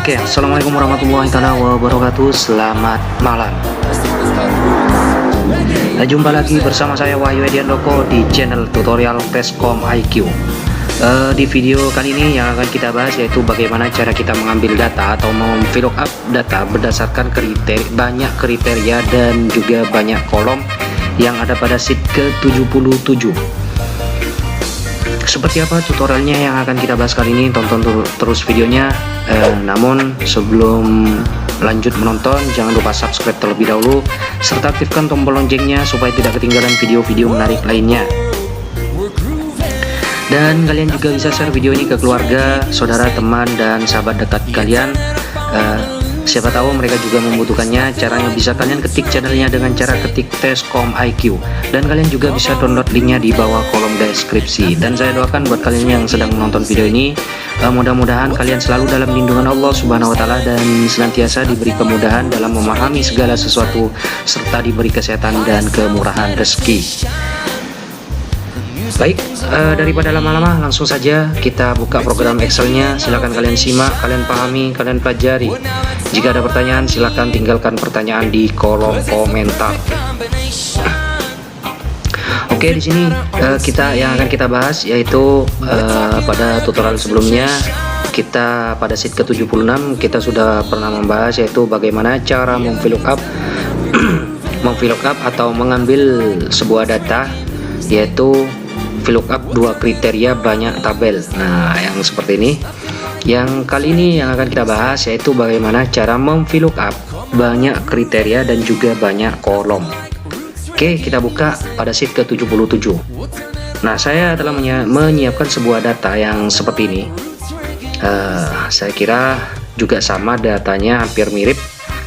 Oke, assalamualaikum warahmatullahi wabarakatuh. Selamat malam. Jumpa lagi bersama saya Wahyu Ediandoko di channel tutorial Tescom IQ. Di video kali ini yang akan kita bahas yaitu bagaimana cara kita mengambil data atau memvlookup data berdasarkan banyak kriteria dan juga banyak kolom yang ada pada sheet ke-77. Seperti apa tutorialnya yang akan kita bahas kali ini? Tonton terus videonya. Namun sebelum lanjut menonton, jangan lupa subscribe terlebih dahulu serta aktifkan tombol loncengnya supaya tidak ketinggalan video-video menarik lainnya. Dan kalian juga bisa share video ini ke keluarga, saudara, teman, dan sahabat dekat kalian. Siapa tahu mereka juga membutuhkannya. Caranya bisa kalian ketik channelnya dengan cara ketik Tescom IQ, dan kalian juga bisa download linknya di bawah kolom deskripsi. Dan saya doakan buat kalian yang sedang menonton video ini, mudah-mudahan kalian selalu dalam lindungan Allah Subhanahu wa Ta'ala dan senantiasa diberi kemudahan dalam memahami segala sesuatu serta diberi kesehatan dan kemurahan rezeki. Baik, daripada lama-lama langsung saja kita buka program Excelnya. Silahkan kalian simak, kalian pahami, kalian pelajari. Jika ada pertanyaan silahkan tinggalkan pertanyaan di kolom komentar. Oke, di sini yang akan kita bahas yaitu pada tutorial sebelumnya kita pada sheet ke-76 kita sudah pernah membahas yaitu bagaimana cara memvlookup atau mengambil sebuah data, yaitu VLOOKUP dua kriteria banyak tabel. Nah, yang seperti ini. Yang kali ini yang akan kita bahas yaitu bagaimana cara memVLOOKUP banyak kriteria dan juga banyak kolom. Oke, kita buka pada sheet ke-77. Nah, saya telah menyiapkan sebuah data yang seperti ini. Saya kira juga sama, datanya hampir mirip,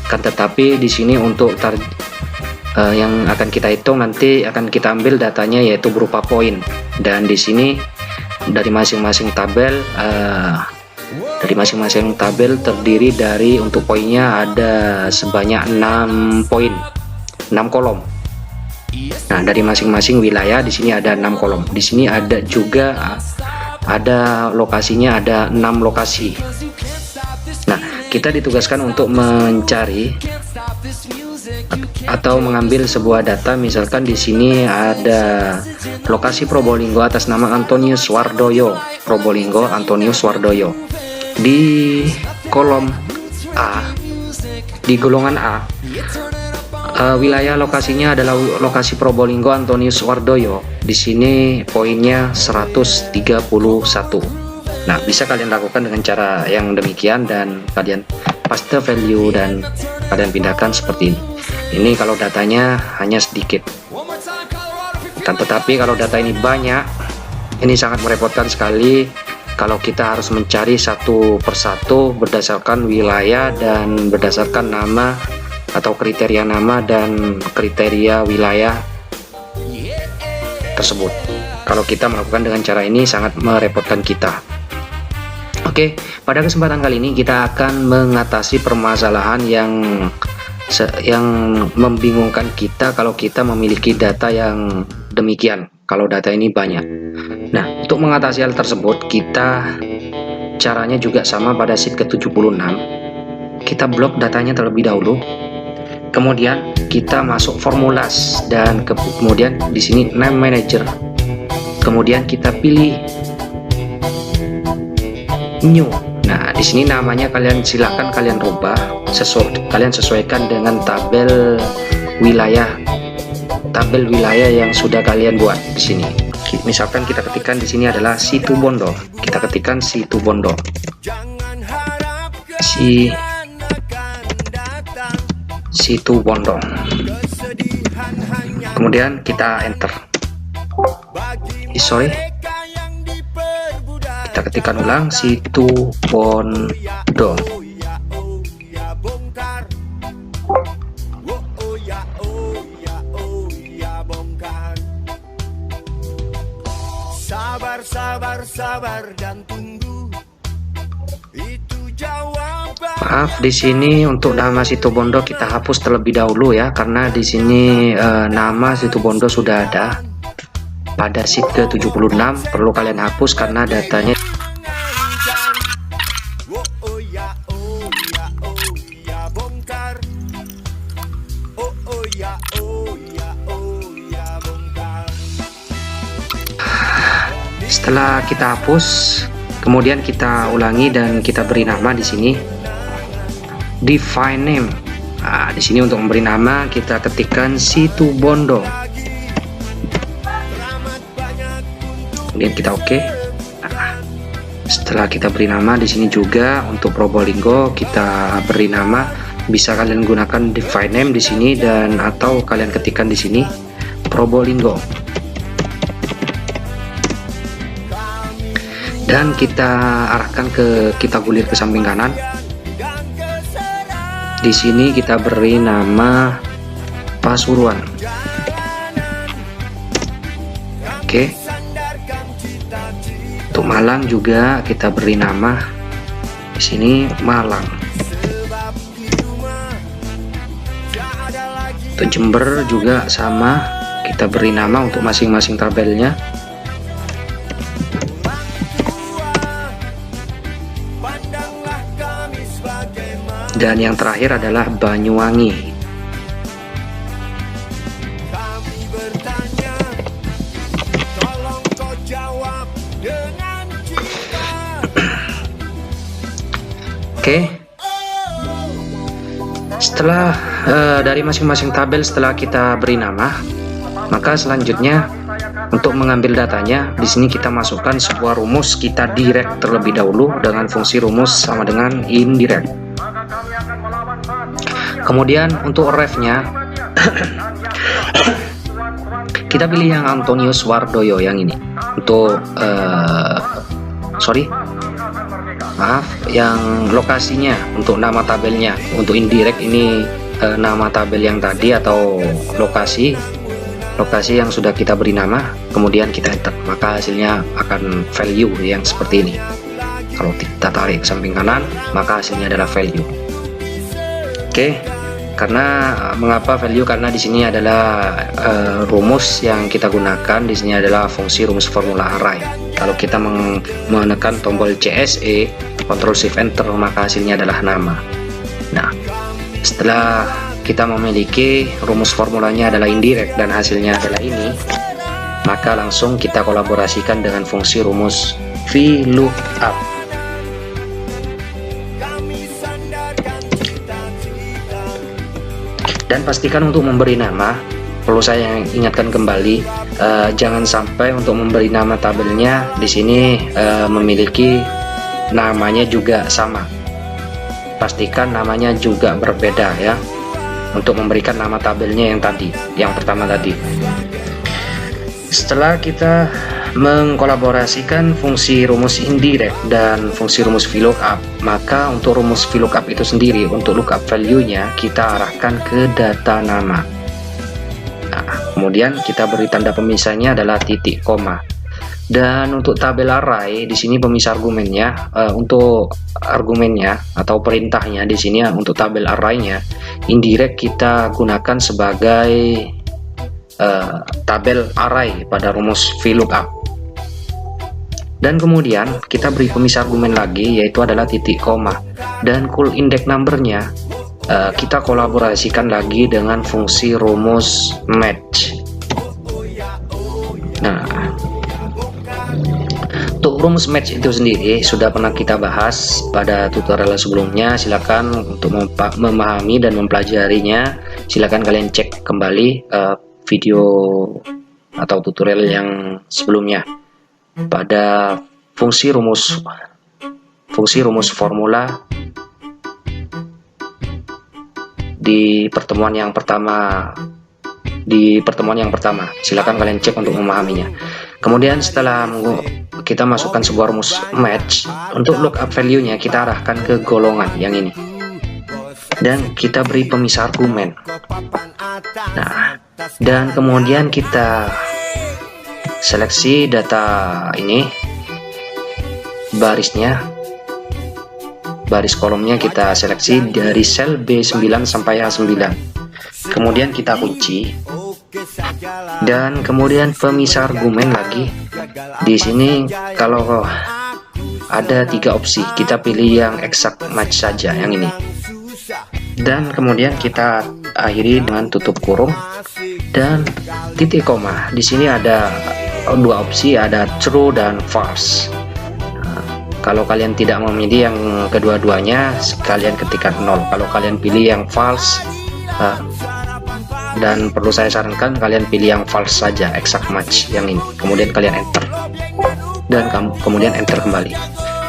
kan, tetapi di sini untuk yang akan kita hitung nanti akan kita ambil datanya yaitu berupa poin, dan di sini dari masing-masing tabel terdiri dari, untuk poinnya ada sebanyak 6 poin, 6 kolom. Nah, dari masing-masing wilayah di sini ada 6 kolom. Di sini ada juga lokasinya, ada 6 lokasi. Nah, kita ditugaskan untuk mencari atau mengambil sebuah data. Misalkan di sini ada lokasi Probolinggo atas nama Antonius Wardoyo, Probolinggo Antonius Wardoyo. Di kolom A, di golongan A, wilayah lokasinya adalah lokasi Probolinggo Antonius Wardoyo. Di sini poinnya 131. Nah, bisa kalian lakukan dengan cara yang demikian dan kalian paste value dan kalian pindahkan seperti ini. Ini kalau datanya hanya sedikit, dan tetapi kalau data ini banyak, ini sangat merepotkan sekali kalau kita harus mencari satu persatu berdasarkan wilayah dan berdasarkan nama atau kriteria nama dan kriteria wilayah tersebut. Kalau kita melakukan dengan cara ini sangat merepotkan kita. Oke, pada kesempatan kali ini kita akan mengatasi permasalahan yang membingungkan kita kalau kita memiliki data yang demikian, kalau data ini banyak. Nah, untuk mengatasi hal tersebut, caranya juga sama pada sheet ke-76. Kita blok datanya terlebih dahulu. Kemudian kita masuk formulas dan kemudian di sini name manager. Kemudian kita pilih new. Nah, di sini namanya silakan kalian rubah, kalian sesuaikan dengan tabel wilayah yang sudah kalian buat di sini. Misalkan kita ketikkan di sini adalah Situbondo. Kita ketikkan Situbondo. Situbondo. Kemudian kita enter. Kita ketikkan ulang Situbondo. Sabar dan tunggu, itu jawaban. Maaf, di sini untuk nama Situbondo kita hapus terlebih dahulu ya, karena di sini nama Situbondo sudah ada pada sheet ke-76. Perlu kalian hapus karena datanya Setelah kita hapus, kemudian kita ulangi dan kita beri nama di sini define name. Nah, di sini untuk memberi nama kita ketikkan Situbondo. Kemudian kita oke. Nah, setelah kita beri nama di sini juga untuk Probolinggo kita beri nama, bisa kalian gunakan define name di sini dan atau kalian ketikkan di sini Probolinggo. Dan kita arahkan kita gulir ke samping kanan. Di sini kita beri nama Pasuruan. Oke. Untuk Malang juga kita beri nama di sini Malang. Untuk Jember juga sama, kita beri nama untuk masing-masing tabelnya. Dan yang terakhir adalah Banyuwangi. Kami bertanya, tolong kau jawab dengan cinta. Oke. Setelah dari masing-masing tabel setelah kita beri nama, maka selanjutnya untuk mengambil datanya di sini kita masukkan sebuah rumus, kita direct terlebih dahulu dengan fungsi rumus sama dengan indirect. Kemudian untuk ref-nya kita pilih yang Antonius Wardoyo yang ini. Untuk yang lokasinya untuk nama tabelnya. Untuk indirect ini nama tabel yang tadi atau lokasi yang sudah kita beri nama, kemudian kita enter, maka hasilnya akan value yang seperti ini. Kalau kita tarik ke samping kanan, maka hasilnya adalah value. Oke, karena mengapa value? Karena di sini adalah rumus yang kita gunakan. Di sini adalah fungsi rumus formula array. Kalau kita menekan tombol CSE, Ctrl Shift Enter, maka hasilnya adalah nama. Nah, setelah kita memiliki rumus formulanya adalah indirect dan hasilnya adalah ini, maka langsung kita kolaborasikan dengan fungsi rumus VLOOKUP. Dan pastikan untuk memberi nama, perlu saya ingatkan kembali, jangan sampai untuk memberi nama tabelnya di sini memiliki namanya juga sama. Pastikan namanya juga berbeda ya, untuk memberikan nama tabelnya yang pertama tadi. Setelah kita mengkolaborasikan fungsi rumus indirect dan fungsi rumus VLOOKUP, maka untuk rumus VLOOKUP itu sendiri untuk lookup value-nya kita arahkan ke data nama. Nah, kemudian kita beri tanda pemisahnya adalah titik koma. Dan untuk tabel array di sini pemisah argumennya, untuk argumennya atau perintahnya di sini untuk tabel array-nya indirect kita gunakan sebagai tabel array pada rumus VLOOKUP. Dan kemudian kita beri pemisah argumen lagi, yaitu adalah titik koma, dan call index number-nya kita kolaborasikan lagi dengan fungsi rumus match. Nah, untuk rumus match itu sendiri sudah pernah kita bahas pada tutorial sebelumnya. Silakan untuk memahami dan mempelajarinya, silakan kalian cek kembali video atau tutorial yang sebelumnya pada fungsi rumus formula di pertemuan yang pertama. Silakan kalian cek untuk memahaminya. Kemudian setelah kita masukkan sebuah rumus match, untuk lookup value-nya kita arahkan ke golongan yang ini dan kita beri pemisah argumen. Nah, dan kemudian kita seleksi data ini, baris kolomnya kita seleksi dari sel B9 sampai A9, kemudian kita kunci, dan kemudian pemisah argumen lagi. Di sini kalau ada 3 opsi, kita pilih yang exact match saja, yang ini, dan kemudian kita akhiri dengan tutup kurung dan titik koma. Di sini ada dua opsi, ada true dan false. Kalau kalian tidak memilih yang kedua-duanya, kalian ketikkan 0. Kalau kalian pilih yang false, dan perlu saya sarankan kalian pilih yang false saja, exact match yang ini. Kemudian kalian enter, dan kemudian enter kembali.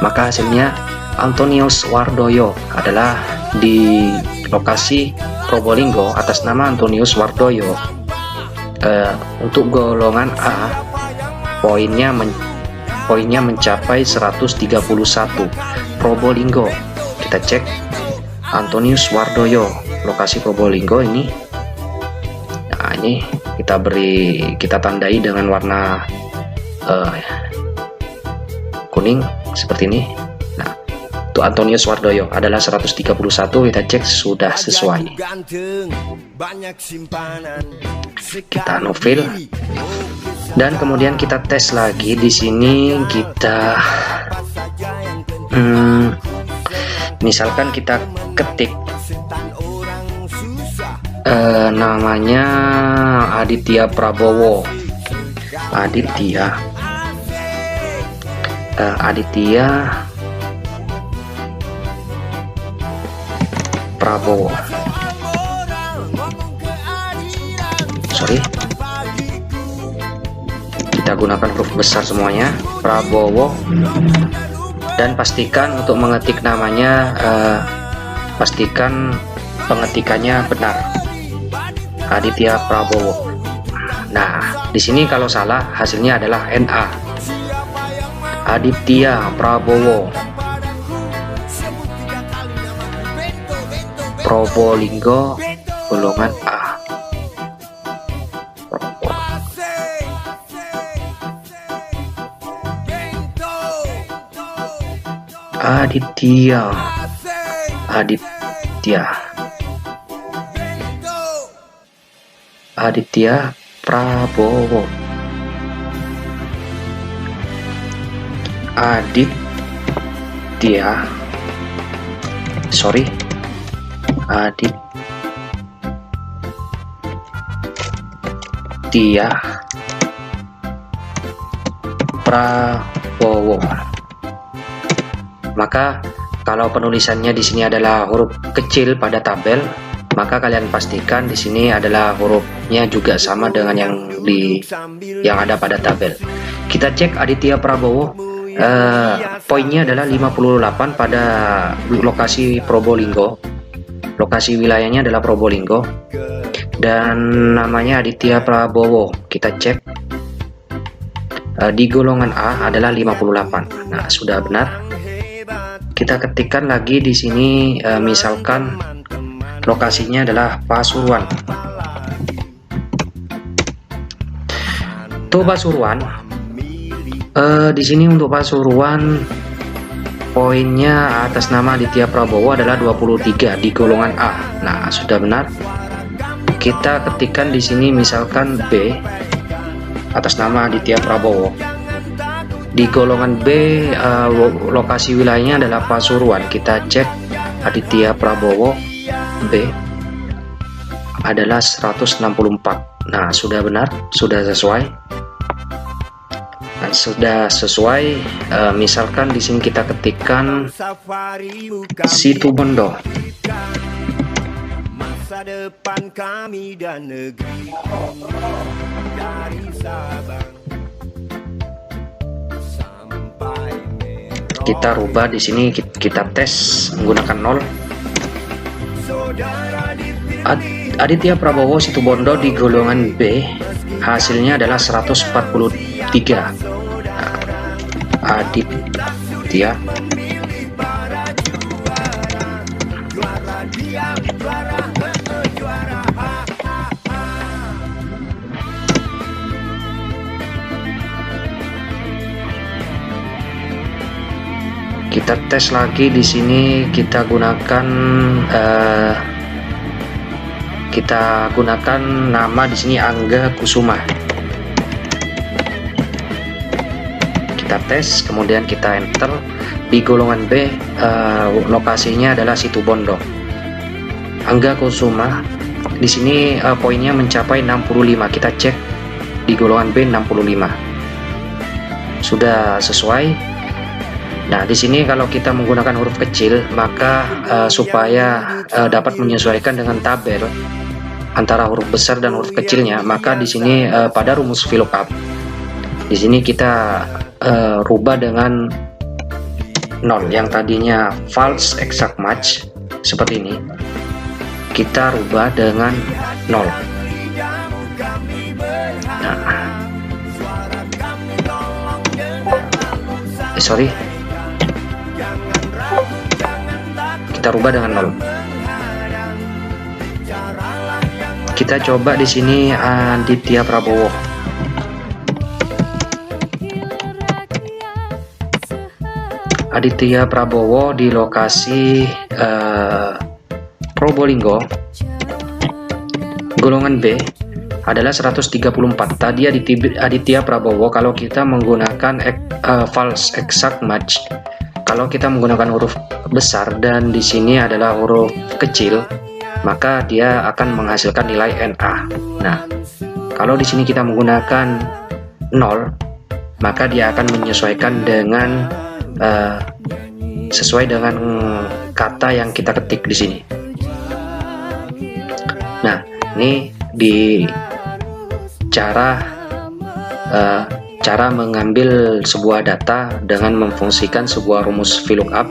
Maka hasilnya Antonius Wardoyo adalah di lokasi Probolinggo atas nama Antonius Wardoyo. Untuk golongan A, poinnya mencapai 131. Probolinggo, kita cek Antonius Wardoyo, lokasi Probolinggo ini. Nah, ini kita tandai dengan warna kuning seperti ini. Nah, untuk Antonius Wardoyo adalah 131, kita cek sudah sesuai. Kita novil, dan kemudian kita tes lagi. Di sini kita misalkan kita ketik namanya Aditya Prabowo, Aditya Prabowo, kita gunakan huruf besar semuanya, Prabowo, dan pastikan untuk mengetik namanya, pastikan pengetikannya benar, Aditya Prabowo. Nah, di sini kalau salah hasilnya adalah NA, Aditya Prabowo, Probolinggo, golongan A. Aditya Prabowo, Aditya Prabowo. Maka kalau penulisannya di sini adalah huruf kecil pada tabel, maka kalian pastikan di sini adalah hurufnya juga sama dengan yang ada pada tabel. Kita cek Aditya Prabowo, poinnya adalah 58 pada lokasi Probolinggo. Lokasi wilayahnya adalah Probolinggo, dan namanya Aditya Prabowo. Kita cek di golongan A adalah 58. Nah, sudah benar. Kita ketikkan lagi di sini, misalkan lokasinya adalah Pasuruan. Tuh Pasuruan. Di sini untuk Pasuruan poinnya atas nama Aditya Prabowo adalah 23 di golongan A. Nah, sudah benar. Kita ketikkan di sini misalkan B atas nama Aditya Prabowo. Di golongan B, lokasi wilayahnya adalah Pasuruan. Kita cek Aditya Prabowo B adalah 164. Nah, sudah benar, sudah sesuai. Nah, sudah sesuai. Misalkan di sini kita ketikkan Situbondo. Masa depan kami dan negeri dari Sabang. Kita rubah di sini, kita tes menggunakan 0. Aditya Prabowo Situbondo di golongan B, hasilnya adalah 143. Aditya kita tes lagi di sini, kita gunakan nama di sini Angga Kusuma. Kita tes, kemudian kita enter. Di golongan B, lokasinya adalah Situbondo. Angga Kusuma di sini poinnya mencapai 65. Kita cek di golongan B 65. sudah sesuai. Nah, di sini kalau kita menggunakan huruf kecil, maka supaya dapat menyesuaikan dengan tabel antara huruf besar dan huruf kecilnya, maka di sini pada rumus VLOOKUP, di sini kita rubah dengan 0. Yang tadinya false exact match seperti ini, kita rubah dengan 0. Nah, kita rubah dengan 0. Kita coba di sini Aditya Prabowo. Aditya Prabowo di lokasi Probolinggo, golongan B adalah 134. Tadi Aditya Prabowo kalau kita menggunakan false exact match, kalau kita menggunakan huruf besar dan di sini adalah huruf kecil, maka dia akan menghasilkan nilai NA. Nah, kalau di sini kita menggunakan 0, maka dia akan menyesuaikan dengan sesuai dengan kata yang kita ketik di sini. Nah, ini di cara mengambil sebuah data dengan memfungsikan sebuah rumus VLOOKUP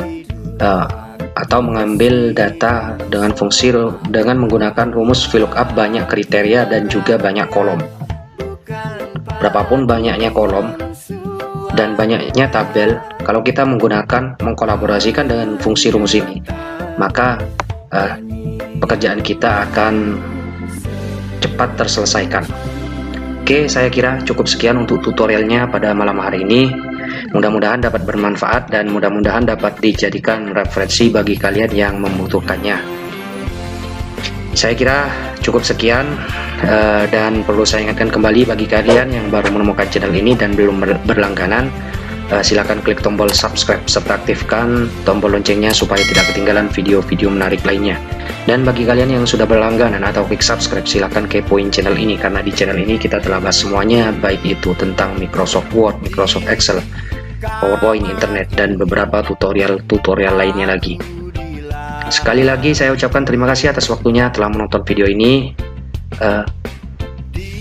atau mengambil data dengan menggunakan rumus VLOOKUP banyak kriteria dan juga banyak kolom. Berapapun banyaknya kolom dan banyaknya tabel, kalau kita mengkolaborasikan dengan fungsi rumus ini, maka pekerjaan kita akan cepat terselesaikan. Oke, saya kira cukup sekian untuk tutorialnya pada malam hari ini. Mudah-mudahan dapat bermanfaat dan mudah-mudahan dapat dijadikan referensi bagi kalian yang membutuhkannya. Saya kira cukup sekian, dan perlu saya ingatkan kembali bagi kalian yang baru menemukan channel ini dan belum berlangganan, silakan klik tombol subscribe serta aktifkan tombol loncengnya supaya tidak ketinggalan video-video menarik lainnya. Dan bagi kalian yang sudah berlangganan atau klik subscribe, silakan kepoin channel ini, karena di channel ini kita telah bahas semuanya, baik itu tentang Microsoft Word, Microsoft Excel, PowerPoint, internet, dan beberapa tutorial lainnya lagi. Sekali lagi saya ucapkan terima kasih atas waktunya telah menonton video ini.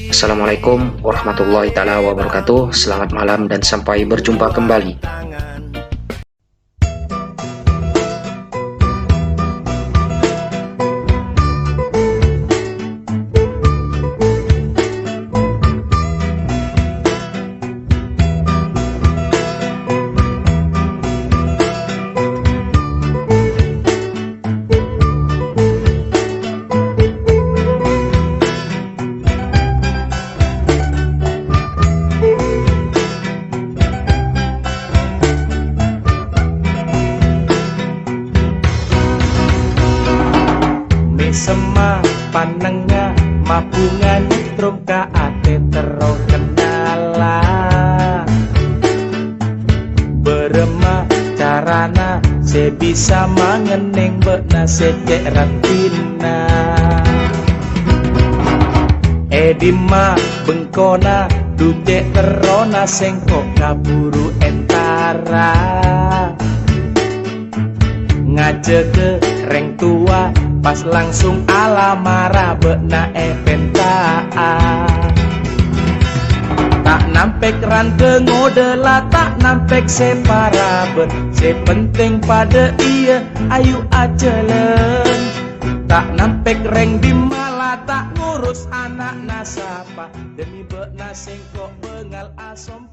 Assalamualaikum warahmatullahi taala wabarakatuh. Selamat malam dan sampai berjumpa kembali. Sema panengah mapungan trum kaate terong kenala beremah carana se bisa mangeneng bekna secek ratina edima bengkona dudek terona sengkok kaburu entara ngajak ke reng tua pas langsung alamara bekna pentaa tak nampek ran ke ngodela tak nampek separa bet se penting pada iya ayu ajelen tak nampek reng di mala tak ngurus anak nasapa demi bekna sengkok bengal asom